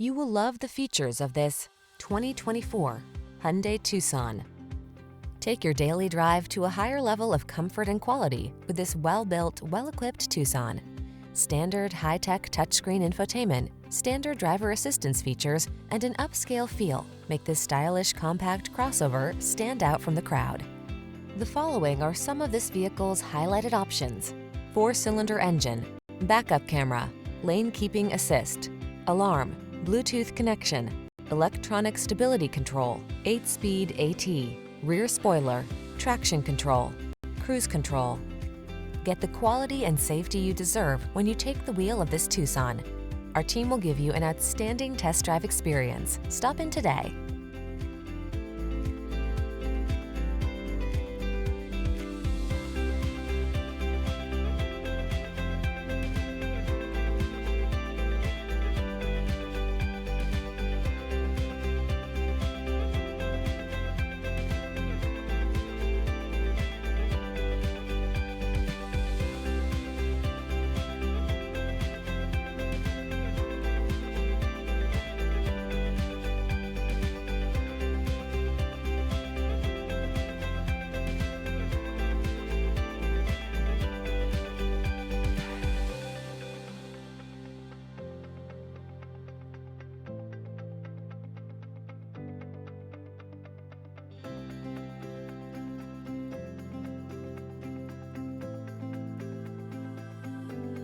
You will love the features of this 2024 Hyundai Tucson. Take your daily drive to a higher level of comfort and quality with this well-built, well-equipped Tucson. Standard high-tech touchscreen infotainment, standard driver assistance features, and an upscale feel make this stylish compact crossover stand out from the crowd. The following are some of this vehicle's highlighted options: 4-cylinder engine, backup camera, lane keeping assist, alarm, Bluetooth connection, electronic stability control, 8-speed AT, rear spoiler, traction control, cruise control. Get the quality and safety you deserve when you take the wheel of this Tucson. Our team will give you an outstanding test drive experience. Stop in today.